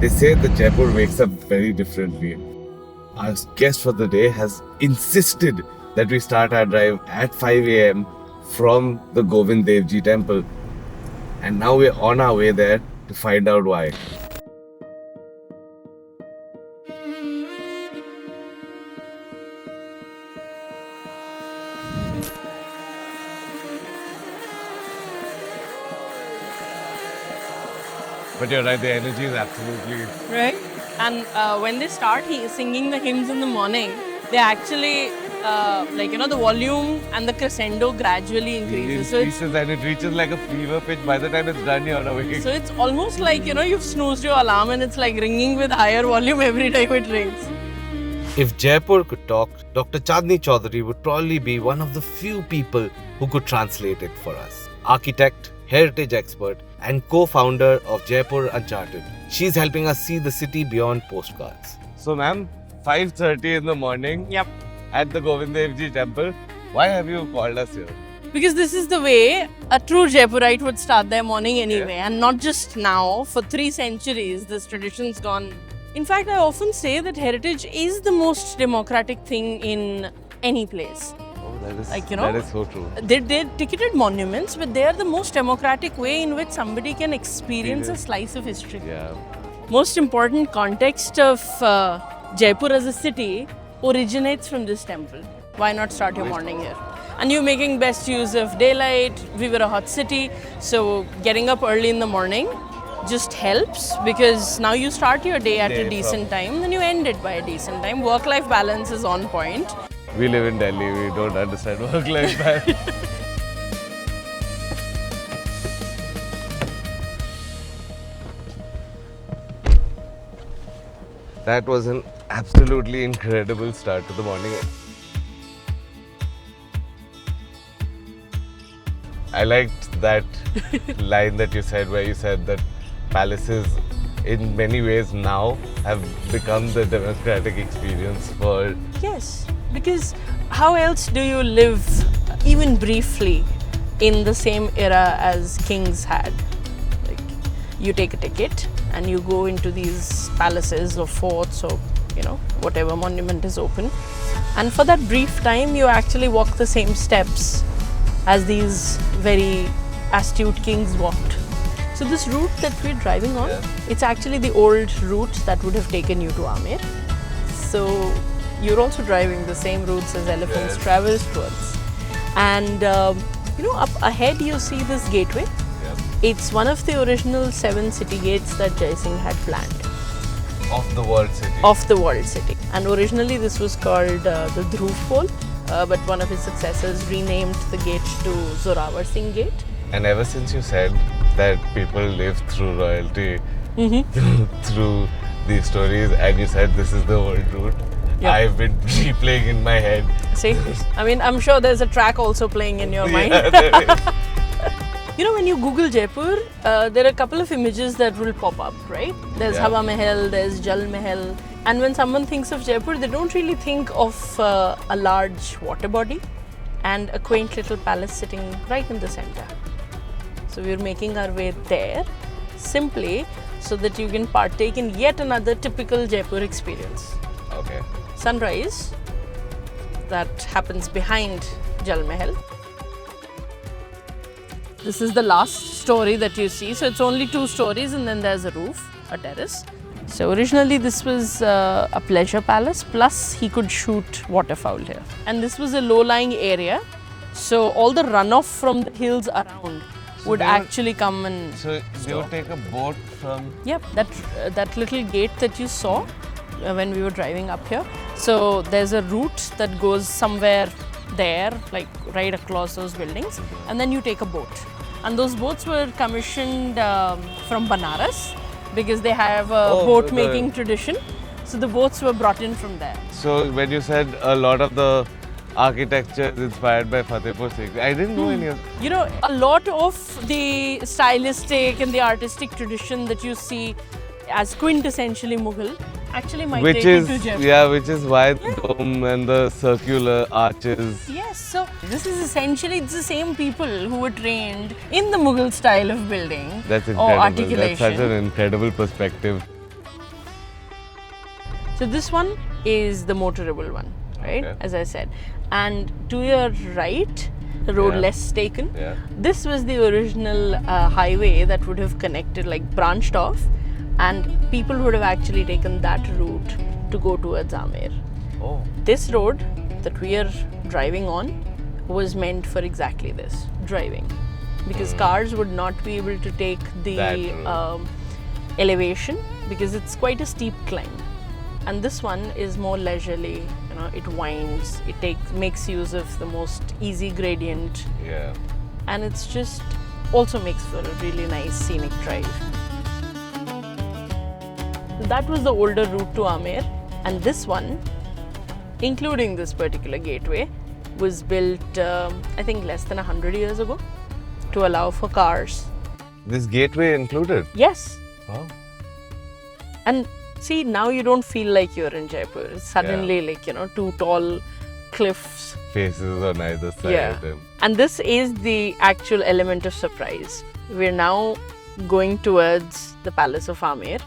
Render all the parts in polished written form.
They say that Jaipur wakes up very differently. Our guest for the day has insisted that we start our drive at 5 a.m. from the Govind Dev Ji temple. And now we're on our way there to find out why. But you're right, the energy is absolutely... Right? And when they start singing the hymns in the morning, they actually, the volume and the crescendo gradually increases. And it reaches like a fever pitch. By the time it's done, you're awake. So it's almost like, you've snoozed your alarm and it's like ringing with higher volume every time it rains. If Jaipur could talk, Dr. Chandni Chaudhary would probably be one of the few people who could translate it for us. Architect, heritage expert, and co-founder of Jaipur Uncharted. She's helping us see the city beyond postcards. So, ma'am, 5:30 in the morning at the Govind Dev Ji temple. Why have you called us here? Because this is the way a true Jaipurite would start their morning anyway. And not just now, for 3 centuries, this tradition's gone. In fact, I often say that heritage is the most democratic thing in any place. That is so true. They're ticketed monuments, but they are the most democratic way in which somebody can experience a slice of history. Yeah. Most important context of Jaipur as a city originates from this temple. Why not start your morning here? And you're making best use of daylight. We were a hot city, so getting up early in the morning just helps, because now you start your day at a decent time, then you end it by a decent time. Work-life balance is on point. We live in Delhi, we don't understand work-life balance. That was an absolutely incredible start to the morning. I liked that line that you said, where you said that palaces in many ways now have become the democratic experience for... Yes, because how else do you live even briefly in the same era as kings had? Like, you take a ticket and you go into these palaces or forts or whatever monument is open, and for that brief time you actually walk the same steps as these very astute kings walked. So this route that we're driving on, it's actually the old route that would have taken you to Amer. So you're also driving the same routes as elephants travel towards. And up ahead you see this gateway. It's one of the original 7 city gates that Jai Singh had planned. Of the world city. Of the world city. And originally this was called the Dhruv Pole, but one of his successors renamed the gate to Zorawar Singh Gate. And ever since you said that people live through royalty, through these stories, and you said this is the old route, I've been replaying in my head. See? I mean, I'm sure there's a track also playing in your mind. There is. When you Google Jaipur, there are a couple of images that will pop up, right? There's Hawa Mahal, there's Jal Mahal. And when someone thinks of Jaipur, they don't really think of a large water body and a quaint little palace sitting right in the center. So we're making our way there simply so that you can partake in yet another typical Jaipur experience. Okay. Sunrise that happens behind Jal Mahal. This is the last story that you see. So it's only 2 stories and then there's a roof, a terrace. So originally this was a pleasure palace, plus he could shoot waterfowl here. And this was a low-lying area. So all the runoff from the hills around would actually come and... So they would take a boat from... Yep, that little gate that you saw when we were driving up here. So there's a route that goes somewhere there, like right across those buildings, and then you take a boat. And those boats were commissioned from Banaras because they have a boat-making tradition. So the boats were brought in from there. So when you said a lot of the architecture is inspired by Fatehpur Sikri, I didn't know any of... A lot of the stylistic and the artistic tradition that you see as quintessentially Mughal actually migrated to Jaipur. Yeah, which is why the dome and the circular arches. Yes, so this is essentially the same people who were trained in the Mughal style of building That's or incredible. articulation. That's such an incredible perspective. So this one is the motorable one, right? Okay. As I said. And to your right, the road Yeah. less taken. Yeah. This was the original highway that would have connected, like branched off, and people would have actually taken that route to go towards Amer. Oh. This road that we are driving on was meant for exactly this, driving, because cars would not be able to take the That elevation, because it's quite a steep climb, and this one is more leisurely. You know, it winds, makes use of the most easy gradient, Yeah. and it's just also makes for a really nice scenic drive. That was the older route to Amer, and this one, including this particular gateway, was built I think less than 100 years ago to allow for cars. This gateway included. Yes. Wow. And see, now you don't feel like you're in Jaipur. It's suddenly like, you know, two tall cliffs. Faces on either side. Yeah. And this is the actual element of surprise. We're now going towards the Palace of Amer,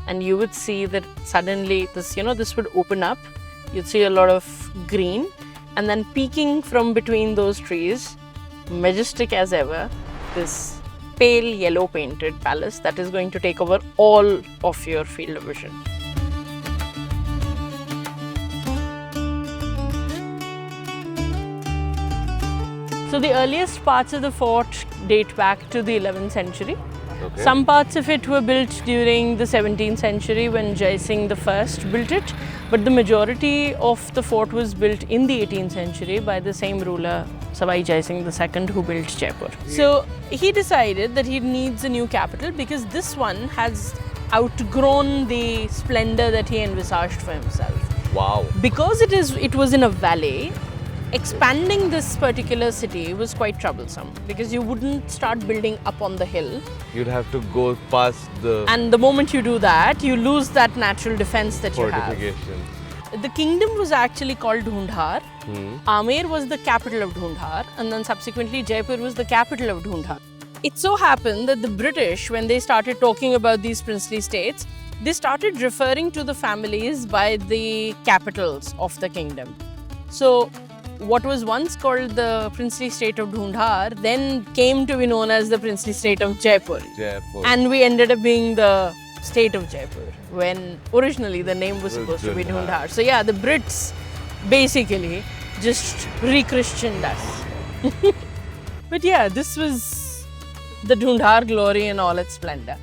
and you would see that suddenly this, you know, this would open up. You'd see a lot of green, and then peeking from between those trees, majestic as ever, this pale yellow painted palace that is going to take over all of your field of vision. So the earliest parts of the fort date back to the 11th century. Okay. Some parts of it were built during the 17th century when Jai Singh I built it, but the majority of the fort was built in the 18th century by the same ruler, Savai Jai Singh II, who built Jaipur. So he decided that he needs a new capital because this one has outgrown the splendor that he envisaged for himself. Wow. Because it was in a valley, expanding this particular city was quite troublesome because you wouldn't start building up on the hill, You'd have to go past the and the moment you do that, you lose that natural defense that you have. fortification. The kingdom was actually called Dhundhar. Amer was the capital of Dhundhar, and then subsequently Jaipur was the capital of Dhundhar. It so happened that the British, when they started talking about these princely states, they started referring to the families by the capitals of the kingdom. So what was once called the princely state of Dhundhar then came to be known as the princely state of Jaipur. Jaipur. And we ended up being the state of Jaipur when originally the name was supposed to be Dhundhar. Dhundhar. So yeah, the Brits basically just re-Christianed us. But yeah, this was the Dhundhar glory in all its splendor.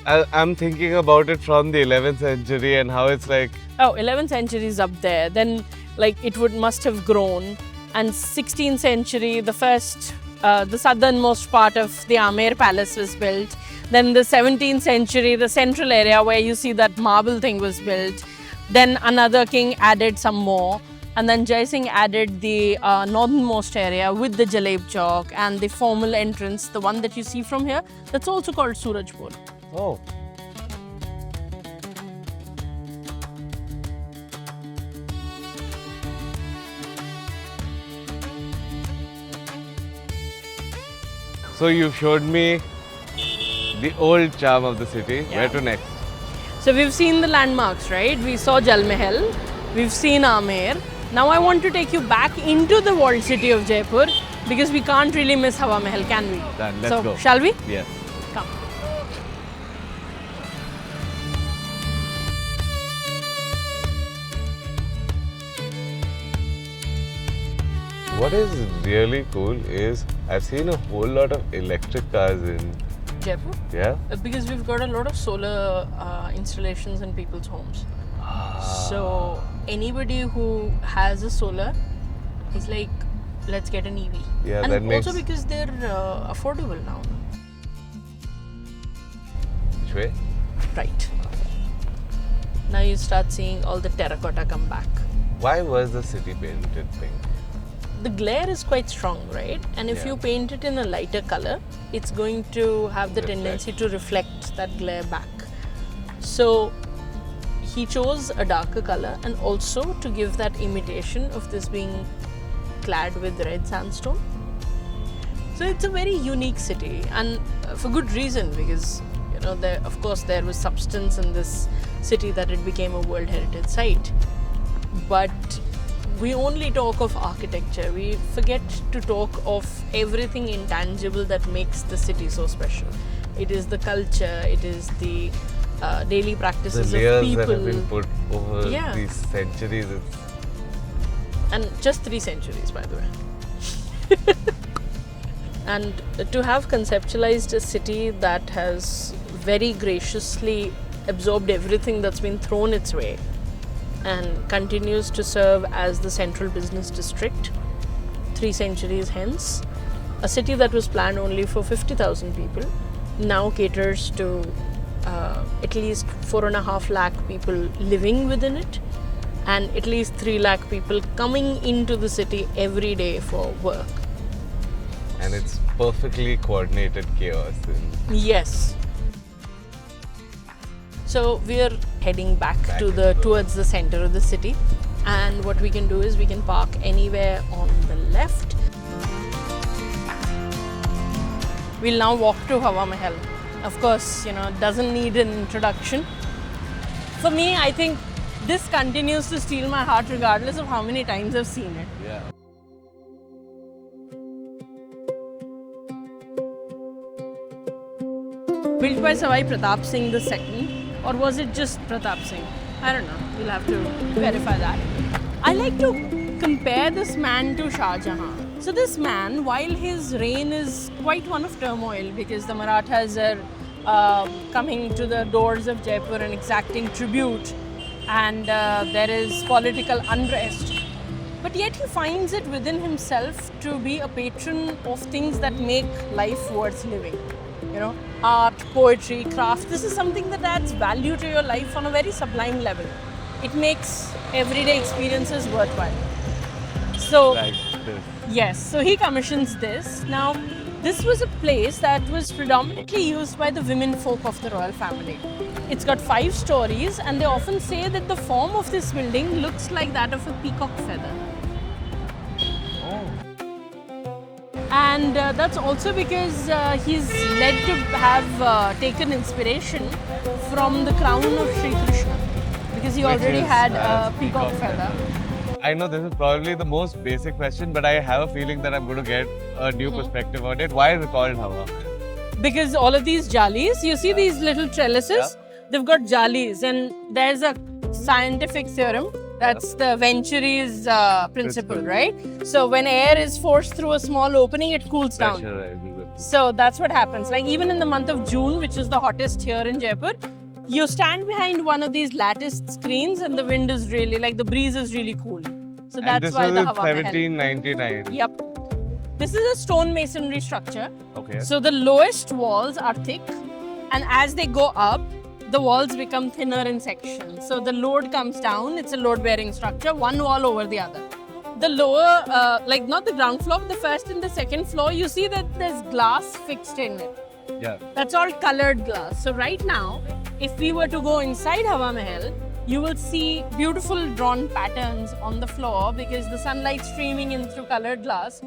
I'm thinking about it from the 11th century and how it's like, Oh, 11th century is up there. Then like it must have grown. And 16th century, the southernmost part of the Amer Palace was built. Then the 17th century, the central area where you see that marble thing was built. Then another king added some more. And then Jai Singh added the northernmost area with the Jaleb Chowk and the formal entrance, the one that you see from here, that's also called Surajpur. oh, so you showed me the old charm of the city. Yeah. Where to next? So we've seen the landmarks, right? We saw Jal Mahal, we've seen Amer. Now I want to take you back into the walled city of Jaipur because we can't really miss Hawa Mahal, can we? Done. Let's So, go. shall we? Yes. Come. What is really cool is I've seen a whole lot of electric cars in. Jaipur? Yeah. Because we've got a lot of solar installations in people's homes. So anybody who has a solar is like, let's get an EV. Yeah, and that makes- also because they're affordable now. Which way? Right. Now you start seeing all the terracotta come back. Why was the city painted pink? The glare is quite strong, right? And if Yeah. you paint it in a lighter color, it's going to have the Reflect. tendency to reflect that glare back. So he chose a darker color and also to give that imitation of this being clad with red sandstone. So it's a very unique city, and for good reason, because Of course, there was substance in this city that it became a World Heritage Site. But we only talk of architecture. We forget to talk of everything intangible that makes the city so special. It is the culture, it is the daily practices The layers of people. that have been put over Yeah. these centuries. And just 3 centuries, by the way. And to have conceptualized a city that has very graciously absorbed everything that's been thrown its way and continues to serve as the central business district 3 centuries hence, a city that was planned only for 50,000 people now caters to at least 4.5 lakh people living within it, and at least 3 lakh people coming into the city every day for work. And it's perfectly coordinated chaos. Yes. So we're heading back towards the center of the city, and what we can do is we can park anywhere on the left. We'll now walk to Hawa Mahal. Of course, it doesn't need an introduction. For me, I think this continues to steal my heart regardless of how many times I've seen it. Yeah. Built by Savai Pratap Singh II, or was it just Pratap Singh? I don't know. We'll have to verify that. I like to compare this man to Shah Jahan. So this man, while his reign is quite one of turmoil because the Marathas are coming to the doors of Jaipur and exacting tribute, and there is political unrest, but yet he finds it within himself to be a patron of things that make life worth living. Art, poetry, craft. This is something that adds value to your life on a very sublime level. It makes everyday experiences worthwhile. So, Like this. yes, so he commissions this. Now, this was a place that was predominantly used by the women folk of the royal family. It's got 5 stories, and they often say that the form of this building looks like that of a peacock feather. And that's also because he's led to have taken inspiration from the crown of Sri Krishna, because he already is, had a peacock feather. I know this is probably the most basic question, but I have a feeling that I'm going to get a new perspective on it. Why is it called Hawa? Because all of these jalis, you see these little trellises, they've got jalis, and there's a scientific theorem. That's the Venturi's principle, right? So when air is forced through a small opening, it cools down. So that's what happens. Like even in the month of June, which is the hottest here in Jaipur, you stand behind one of these latticed screens and the wind is really, the breeze is really cool. So that's why the Hawa Mahal. 1799. Yep. This is a stone masonry structure. Okay. So the lowest walls are thick, and as they go up, the walls become thinner in section. So the load comes down, it's a load-bearing structure, one wall over the other. The lower, not the ground floor, but the first and the second floor, you see that there's glass fixed in it. Yeah. That's all colored glass. So right now, if we were to go inside Hawa Mahal, you will see beautiful drawn patterns on the floor because the sunlight streaming in through colored glass.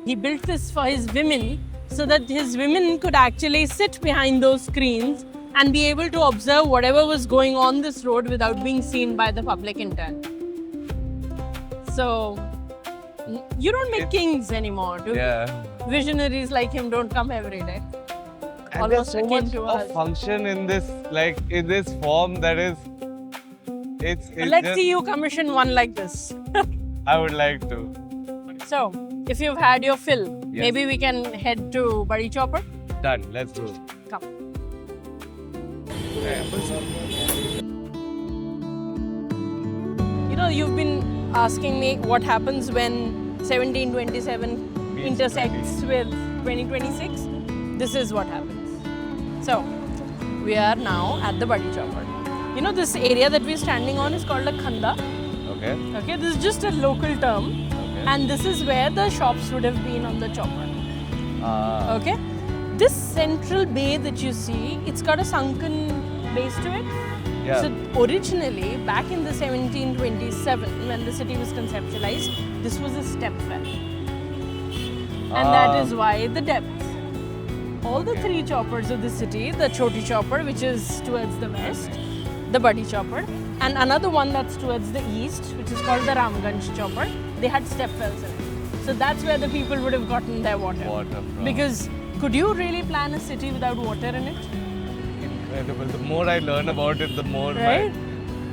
He built this for his women so that his women could actually sit behind those screens and be able to observe whatever was going on this road without being seen by the public in turn. So, you don't make kings anymore, do you? Yeah. Visionaries like him don't come every day. And Almost there's so akin much to of us. function in this, in this form that is, it's Let's just, see you commission one like this. I would like to. So, if you've had your fill, Yes. maybe we can head to Badi Chopper. Done. Let's do it. Come. You've been asking me what happens when 1727 intersects with 2026. This is what happens. So, we are now at the Badi Chopper. This area that we're standing on is called a khanda. Okay. Okay, this is just a local term. Okay. And this is where the shops would have been on the chopper. Okay? This central bay that you see, it's got a sunken base to it. Yeah. So originally, back in the 1727, when the city was conceptualized, this was a step well. And that is why the depth. all the three choppers of the city, the Choti Chopper, which is towards the west, the Badi Chopper, and another one that's towards the east, which is called the Ramganj Chopper, they had step wells in it. So that's where the people would have gotten their water. From. Because could you really plan a city without water in it? Incredible. The more I learn about it, the more Right?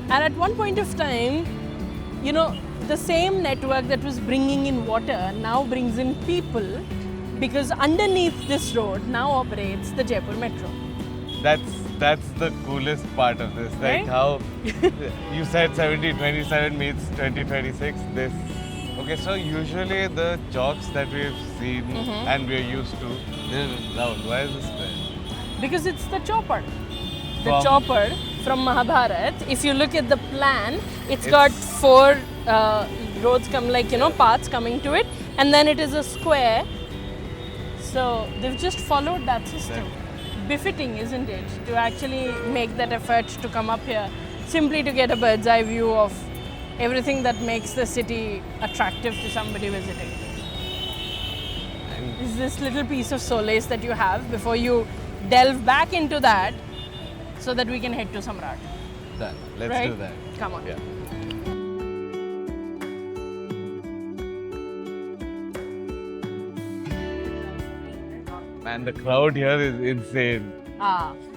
And at one point of time, you know, the same network that was bringing in water now brings in people, because underneath this road now operates the Jaipur Metro. That's the coolest part of this. Right? Like how you said 1727 meets 2026. This. Okay, so usually the chalks that we've seen and we're used to, they're round. Why is this square? Because it's the chopper. The From- chopper from Mahabharat. If you look at the plan, it's got four roads come like, you know, paths coming to it, and then it is a square. So they've just followed that system. Befitting, isn't it, to actually make that effort to come up here simply to get a bird's eye view of everything that makes the city attractive to somebody visiting. Is this little piece of solace that you have before you delve back into that, so that we can head to Samrat. Done. Let's Right? do that. Come on. Yeah. Man, the crowd here is insane.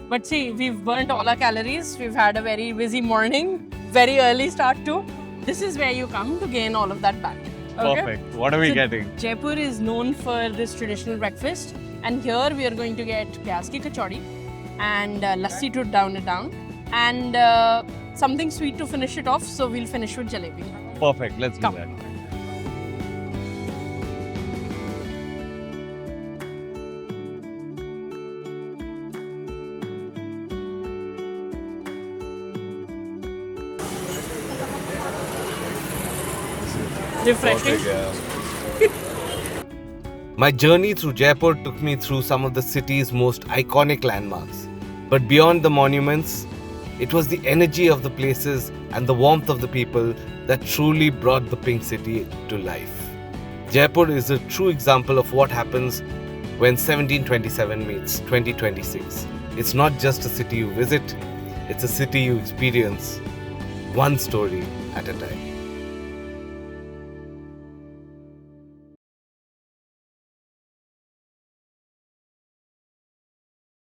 But see, we've burnt all our calories. We've had a very busy morning, very early start too. This is where you come to gain all of that back. Okay? Perfect. What are we So getting? Jaipur is known for this traditional breakfast, and here we are going to get pyaz ki kachori and lassi to down it down, and something sweet to finish it off. So we'll finish with jalebi. Perfect. Let's do Come. that. Refreshing. Perfect, yeah. My journey through Jaipur took me through some of the city's most iconic landmarks. But beyond the monuments, it was the energy of the places and the warmth of the people that truly brought the Pink City to life. Jaipur is a true example of what happens when 1727 meets 2026. It's not just a city you visit, it's a city you experience, one story at a time.